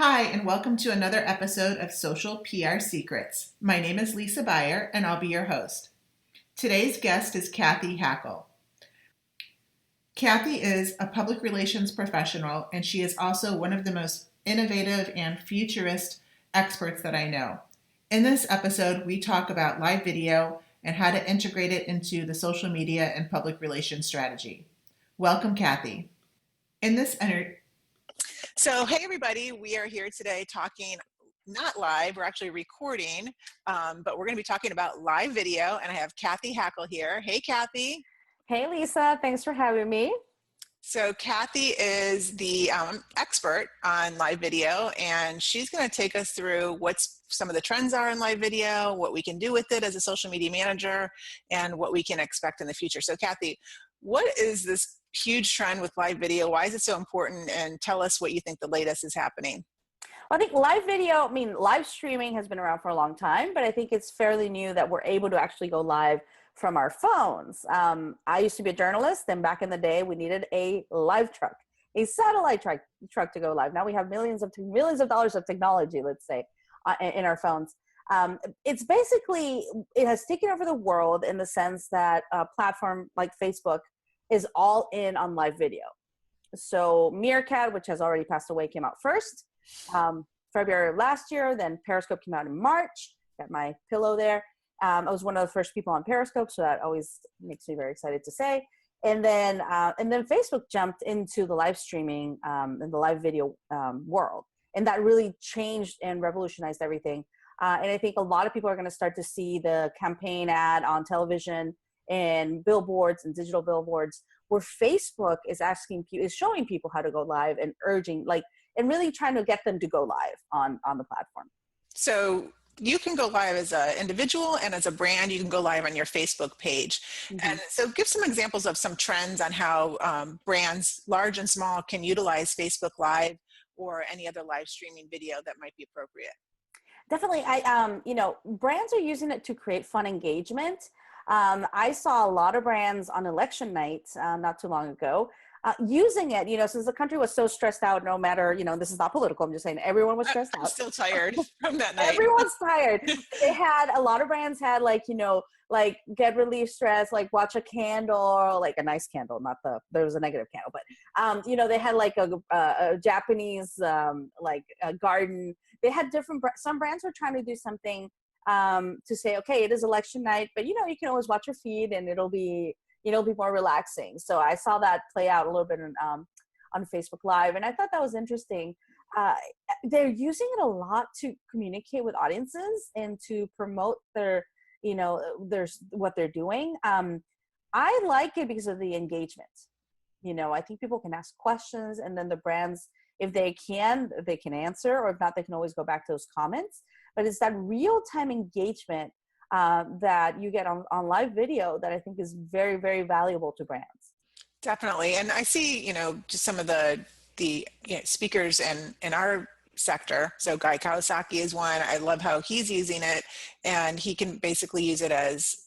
Hi, and welcome to another episode of Social PR Secrets. My name is Lisa Beyer, and I'll be your host. Today's guest is Cathy Hackl. Cathy is a public relations professional, and she is also one of the most innovative and futurist experts that I know. In this episode, we talk about live video and how to integrate it into the social media and public relations strategy. Welcome, Cathy. In this So, hey everybody, we are here today talking not live, we're actually recording, but we're going to be talking about live video, and I have Cathy Hackl here. Hey, Cathy. Hey, Lisa, thanks for having me. So Cathy is the expert on live video, and she's going to take us through what's some of the trends are in live video, what we can do with it as a social media manager, and what we can expect in the future. So Cathy, what is this huge trend with live video? Why is it so important? And tell us what you think the latest is happening. Well, I think live video, live streaming has been around for a long time, but I think it's fairly new that we're able to actually go live from our phones. I used to be a journalist, and back in the day, we needed a live truck, a satellite truck to go live. Now we have millions of dollars of technology, let's say, in our phones. It's basically, it has taken over the world in the sense that a platform like Facebook is all in on live video. So Meerkat, which has already passed away, came out first, February of last year. Then Periscope came out in March. Got my pillow there. I was one of the first people on Periscope, so that always makes me very excited to say. And then Facebook jumped into the live streaming and the live video world, and that really changed and revolutionized everything. And I think a lot of people are going to start to see the campaign ad on television and billboards and digital billboards, where Facebook is showing people how to go live and urging, and really trying to get them to go live on the platform. So you can go live as an individual, and as a brand, you can go live on your Facebook page. Mm-hmm. And so give some examples of some trends on how brands, large and small, can utilize Facebook Live or any other live streaming video that might be appropriate. Definitely. Brands are using it to create fun engagement. I saw a lot of brands on election night not too long ago using it, since the country was so stressed out, no matter, this is not political, I'm just saying everyone was stressed out. I'm still tired from that night. Everyone's tired. A lot of brands had get relief stress, watch a candle, a nice candle, there was a negative candle, but, they had a Japanese, a garden. They had some brands were trying to do something to say, okay, it is election night, but you can always watch your feed and it'll be more relaxing. So I saw that play out a little bit on Facebook Live, and I thought that was interesting. They're using it a lot to communicate with audiences and to promote their what they're doing. I like it because of the engagement. I think people can ask questions, and then the brands, if they can answer, or if not, they can always go back to those comments. But it's that real-time engagement that you get on live video that I think is very, very valuable to brands. Definitely. And I see, just some of the speakers in our sector. So Guy Kawasaki is one. I love how he's using it, and he can basically use it as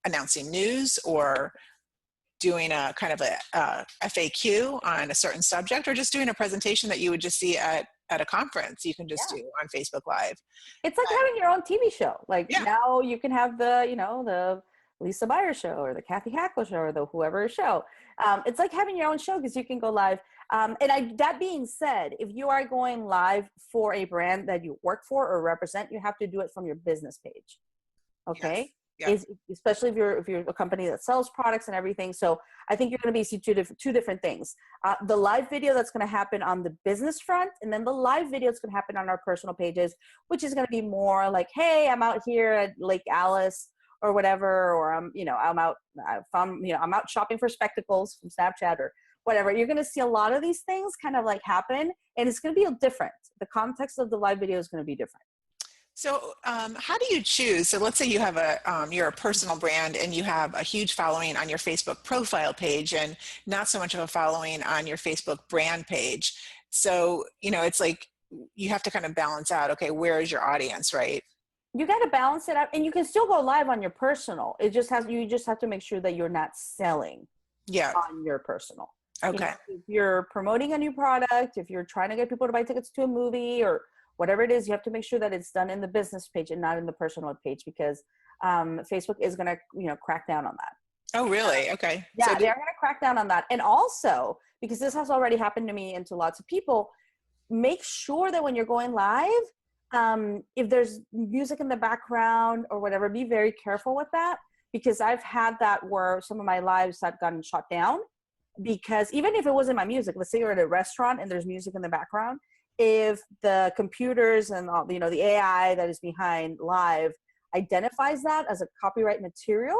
announcing news, or doing a kind of a FAQ on a certain subject, or just doing a presentation that you would just see at a conference. You can just do on Facebook Live. It's like having your own TV show. Now you can have the Lisa Beyer show, or the Cathy Hackl show, or the whoever show. It's like having your own show because you can go live. That being said, if you are going live for a brand that you work for or represent, you have to do it from your business page. Okay. Yes. Yeah. Especially if you're a company that sells products and everything. So I think you're going to be seeing two different things. The live video that's going to happen on the business front, and then the live video that's going to happen on our personal pages, which is going to be more like, hey, I'm out here at Lake Alice or whatever, or I'm out shopping for spectacles from Snapchat or whatever. You're going to see a lot of these things kind of happen, and it's going to be different. The context of the live video is going to be different. So how do you choose? So let's say you have you're a personal brand, and you have a huge following on your Facebook profile page and not so much of a following on your Facebook brand page. So, it's like you have to kind of balance out, okay, where is your audience, right? You got to balance it out, and you can still go live on your personal. You just have to make sure that you're not selling on your personal. Okay. If you're promoting a new product, if you're trying to get people to buy tickets to a movie or whatever it is, you have to make sure that it's done in the business page and not in the personal page, because Facebook is going to, crack down on that. Oh, really? Okay. Yeah, So they're going to crack down on that. And also, because this has already happened to me and to lots of people, make sure that when you're going live, if there's music in the background or whatever, be very careful with that, because I've had that where some of my lives have gotten shut down, because even if it wasn't my music, let's say you're at a restaurant and there's music in the background, if the computers and all, the AI that is behind live identifies that as a copyright material,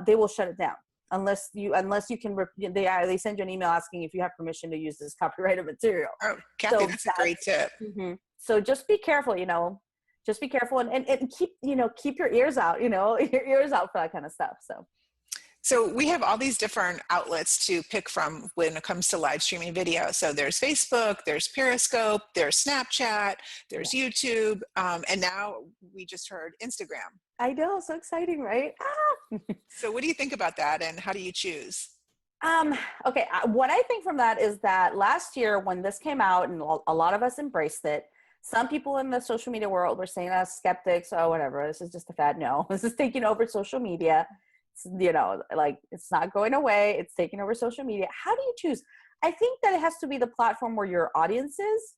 they will shut it down unless you can. They send you an email asking if you have permission to use this copyrighted material. Oh, Cathy, that's a great tip. So just be careful, just be careful and keep your ears out, your ears out for that kind of stuff. So we have all these different outlets to pick from when it comes to live streaming video. So there's Facebook, there's Periscope, there's Snapchat, there's YouTube, and now we just heard Instagram. I know, so exciting, right? So what do you think about that, and how do you choose? Okay, what I think from that is that last year when this came out and a lot of us embraced it, some people in the social media world were saying as skeptics, oh, whatever, this is just a fad. No, this is taking over social media. It's not going away. It's taking over social media. How do you choose? I think that it has to be the platform where your audience is.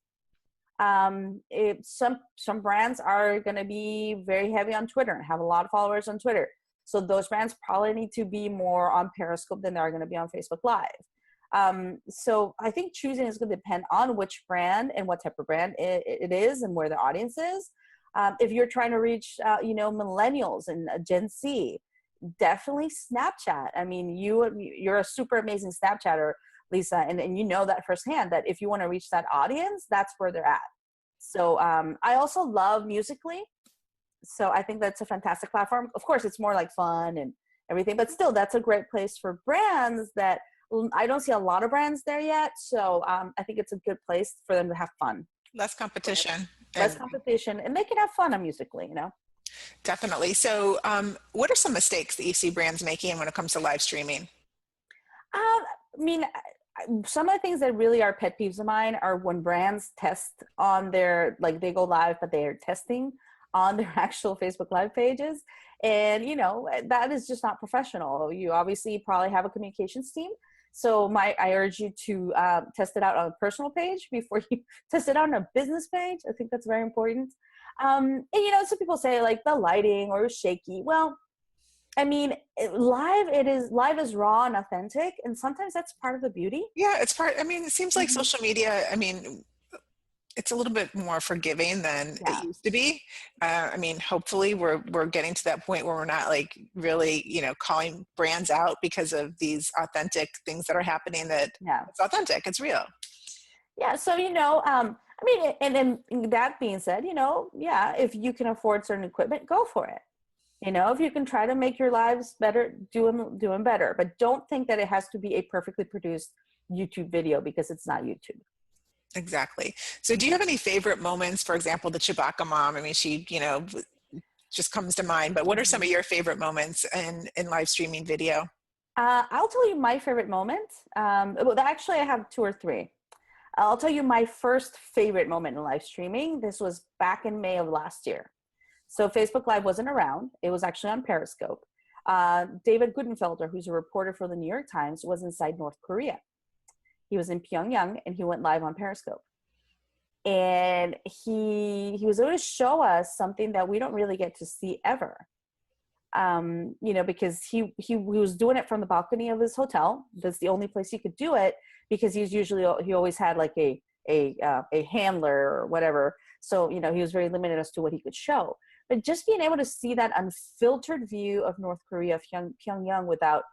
Some brands are going to be very heavy on Twitter and have a lot of followers on Twitter. So those brands probably need to be more on Periscope than they are going to be on Facebook Live. So I think choosing is going to depend on which brand and what type of brand it is and where the audience is. If you're trying to reach, millennials and Gen Z, definitely Snapchat. I mean, you're a super amazing Snapchatter, Lisa, and you know that firsthand, that if you want to reach that audience, that's where they're at. So I also love Musical.ly. So I think that's a fantastic platform. Of course, it's more like fun and everything, but still, that's a great place for brands that I don't see a lot of brands there yet. So I think it's a good place for them to have fun. Less competition. Less competition, and they can have fun on Musical.ly, Definitely. So what are some mistakes that you see brands making when it comes to live streaming? I mean, some of the things that really are pet peeves of mine are when brands test on their, they go live, but they are testing on their actual Facebook Live pages. And, that is just not professional. You obviously probably have a communications team. So I urge you to test it out on a personal page before you test it out on a business page. I think that's very important. And, some people say the lighting or shaky. Well, I mean, live is raw and authentic. And sometimes that's part of the beauty. Yeah, it seems like social media, it's a little bit more forgiving than it used to be. Hopefully we're getting to that point where we're not really, calling brands out because of these authentic things that are happening, that it's authentic, it's real. Yeah. So, and then that being said, if you can afford certain equipment, go for it. If you can try to make your lives better, do them better, but don't think that it has to be a perfectly produced YouTube video, because it's not YouTube. Exactly. So do you have any favorite moments? For example, the Chewbacca mom, she, just comes to mind, but what are some of your favorite moments in live streaming video? I'll tell you my favorite moment. Actually, I have two or three. I'll tell you my first favorite moment in live streaming. This was back in May of last year. So Facebook Live wasn't around. It was actually on Periscope. David Gutenfelder, who's a reporter for the New York Times, was inside North Korea. He was in Pyongyang and he went live on Periscope. And he was able to show us something that we don't really get to see ever. Because he was doing it from the balcony of his hotel. That's the only place he could do it, because he always had a handler or whatever. So, he was very limited as to what he could show. But just being able to see that unfiltered view of North Korea, Pyongyang, without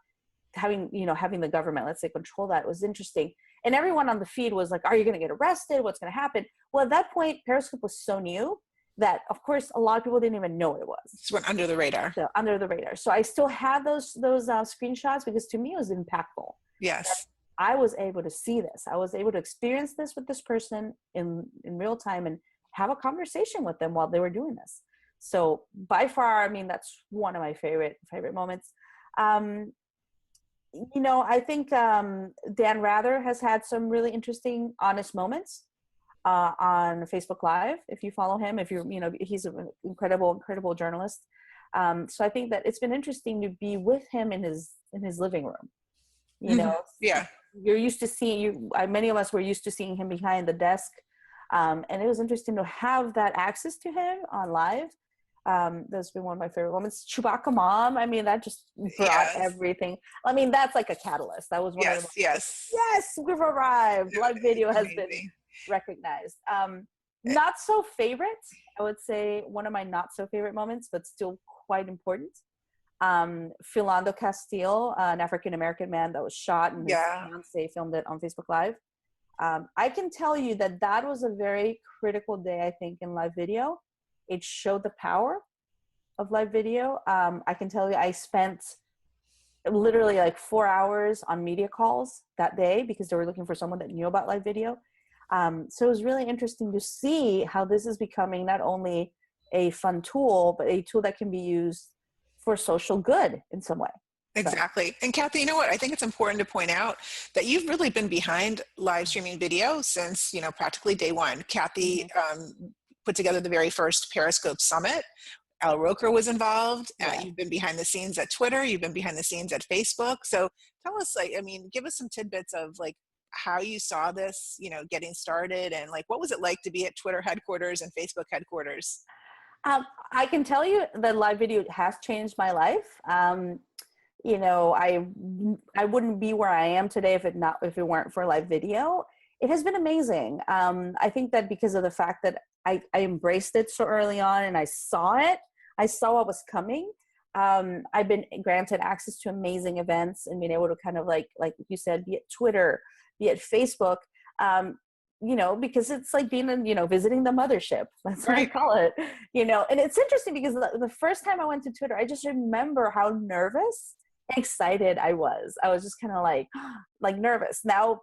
having the government, let's say, control that, was interesting. And everyone on the feed was like, are you going to get arrested? What's going to happen? Well, at that point, Periscope was so new that, of course, a lot of people didn't even know what it was. Just went under the radar. So, under the radar. So I still have those screenshots, because to me it was impactful. Yes. I was able to see this. I was able to experience this with this person in real time and have a conversation with them while they were doing this. So by far, that's one of my favorite moments. You know, I think Dan Rather has had some really interesting, honest moments on Facebook Live. If you follow him, if you're, you know, he's an incredible journalist. So I think that it's been interesting to be with him in his living room. You know, Yeah. you're used to seeing you. Many of us were used to seeing him behind the desk, and it was interesting to have that access to him on live. That's been one of my favorite moments. Chewbacca Mom, I mean, that just brought everything. I mean, that's like a catalyst. That was one of the yes, we've arrived. Live video has been recognized. Not so favorite, I would say one of my not so favorite moments, but still quite important. Philando Castile, an African-American man that was shot and his fiance filmed it on Facebook Live. I can tell you that was a very critical day, I think, in live video. It showed the power of live video. I can tell you I spent literally like 4 hours on media calls that day because they were looking for someone that knew about live video. So it was really interesting to see how this is becoming not only a fun tool, but a tool that can be used for social good in some way. Exactly. And Cathy, you know what? I think it's important to point out that you've really been behind live streaming video since, you know, practically day one. Cathy put together the very first Periscope Summit. Al Roker was involved. You've been behind the scenes at Twitter. You've been behind the scenes at Facebook. So tell us, like, I mean, give us some tidbits of like how you saw this, you know, getting started, and like, what was it like to be at Twitter headquarters and Facebook headquarters? I can tell you that live video has changed my life. You know, I wouldn't be where I am today if it weren't for live video. It has been amazing. I think that because of the fact that I embraced it so early on and I saw what was coming. I've been granted access to amazing events and being able to kind of like you said, be it Twitter, be it Facebook, you know, because it's like being in, you know, visiting the mothership. That's what I call it, you know. And it's interesting because the first time I went to Twitter, I just remember how nervous and excited I was. I was just kind of like nervous. Now,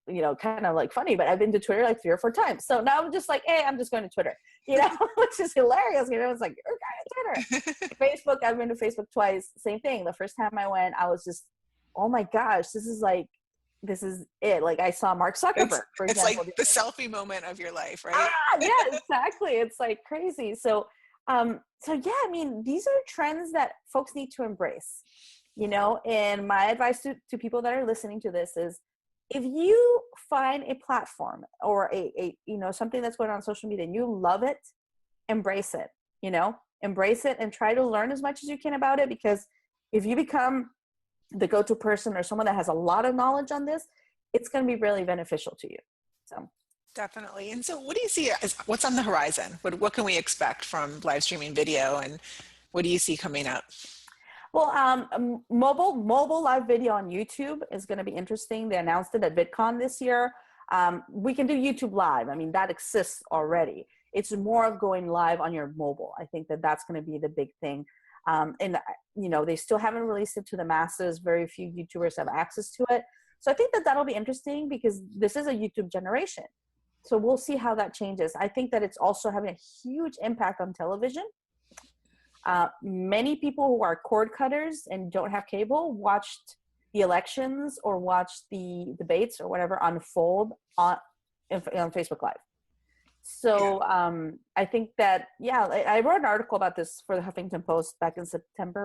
you know, kind of like funny, but I've been to Twitter like 3 or 4 times. So now I'm just like, hey, I'm just going to Twitter, you know, which is hilarious. You know, it's like, you're going to Twitter. Facebook, I've been to Facebook twice. Same thing. The first time I went, I was just, oh my gosh, this is it. Like I saw Mark Zuckerberg, for example. It's like the selfie moment of your life, right? Yeah, exactly. It's like crazy. So yeah, I mean, these are trends that folks need to embrace, you know, and my advice to people that are listening to this is, if you find a platform or a you know, something that's going on social media and you love it, embrace it, you know, embrace it and try to learn as much as you can about it, because if you become the go-to person or someone that has a lot of knowledge on this, it's going to be really beneficial to you. So definitely. And so what do you see as what's on the horizon? What can we expect from live streaming video, and what do you see coming up? Well, mobile live video on YouTube is going to be interesting. They announced it at VidCon this year. We can do YouTube live. I mean, that exists already. It's more of going live on your mobile. I think that's going to be the big thing. And, you know, they still haven't released it to the masses. Very few YouTubers have access to it. So I think that'll be interesting because this is a YouTube generation. So we'll see how that changes. I think that it's also having a huge impact on television. Many people who are cord cutters and don't have cable watched the elections or watched the debates or whatever unfold on Facebook Live. So I think that, I wrote an article about this for the Huffington Post back in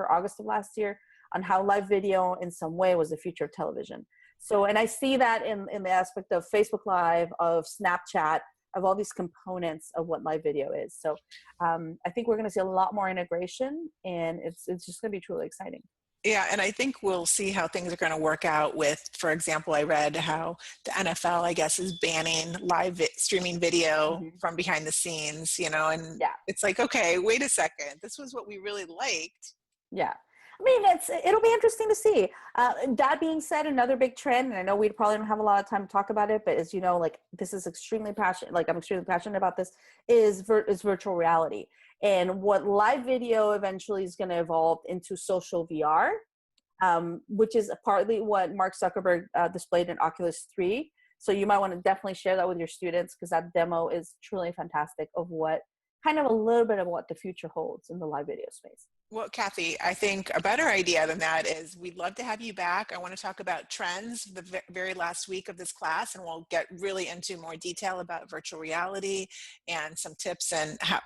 August of last year, on how live video in some way was the future of television. So, and I see that in the aspect of Facebook Live, of Snapchat, of all these components of what live video is. So I think we're going to see a lot more integration, and it's just going to be truly exciting. Yeah, and I think we'll see how things are going to work out with, for example, I read how the NFL, I guess, is banning live streaming video from behind the scenes, you know, and it's like, okay, wait a second, this was what we really liked. Yeah. I mean, it'll be interesting to see. That being said, another big trend, and I know we probably don't have a lot of time to talk about it, but as you know, like this is extremely passionate, like I'm extremely passionate about this, is virtual reality. And what live video eventually is going to evolve into social VR, which is partly what Mark Zuckerberg displayed in Oculus 3. So you might want to definitely share that with your students, because that demo is truly fantastic of what kind of a little bit of what the future holds in the live video space. Well, Cathy, I think a better idea than that is we'd love to have you back. I want to talk about trends the very last week of this class, and we'll get really into more detail about virtual reality and some tips and how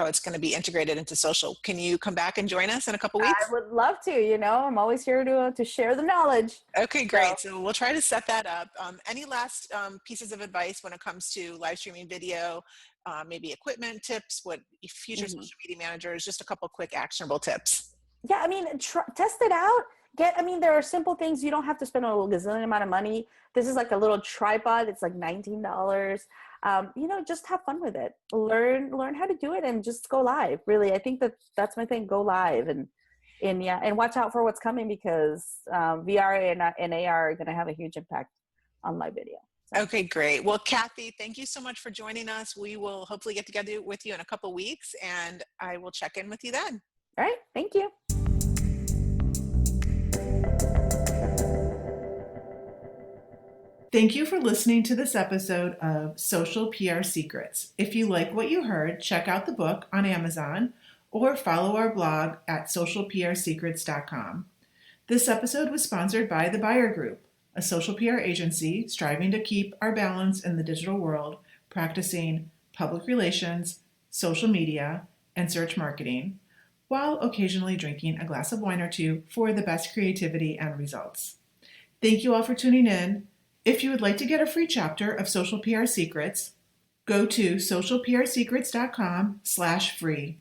it's going to be integrated into social. Can you come back and join us in a couple weeks? I would love to, I'm always here to share the knowledge. Okay, great. So we'll try to set that up. Any last pieces of advice when it comes to live streaming video, maybe equipment tips, what future social media managers, just a couple quick actionable tips. Yeah, I mean, test it out. There are simple things. You don't have to spend a gazillion amount of money. This is like a little tripod. It's like $19. Just have fun with it. Learn how to do it and just go live. Really, I think that's my thing. Go live and watch out for what's coming, because VR and AR are going to have a huge impact on live video. Okay, great. Well, Cathy, thank you so much for joining us. We will hopefully get together with you in a couple weeks, and I will check in with you then. All right. Thank you. Thank you for listening to this episode of Social PR Secrets. If you like what you heard, check out the book on Amazon or follow our blog at socialprsecrets.com. This episode was sponsored by The Buyer Group, a social PR agency striving to keep our balance in the digital world, practicing public relations, social media, and search marketing, while occasionally drinking a glass of wine or two for the best creativity and results. Thank you all for tuning in. If you would like to get a free chapter of Social PR Secrets, go to socialprsecrets.com/free.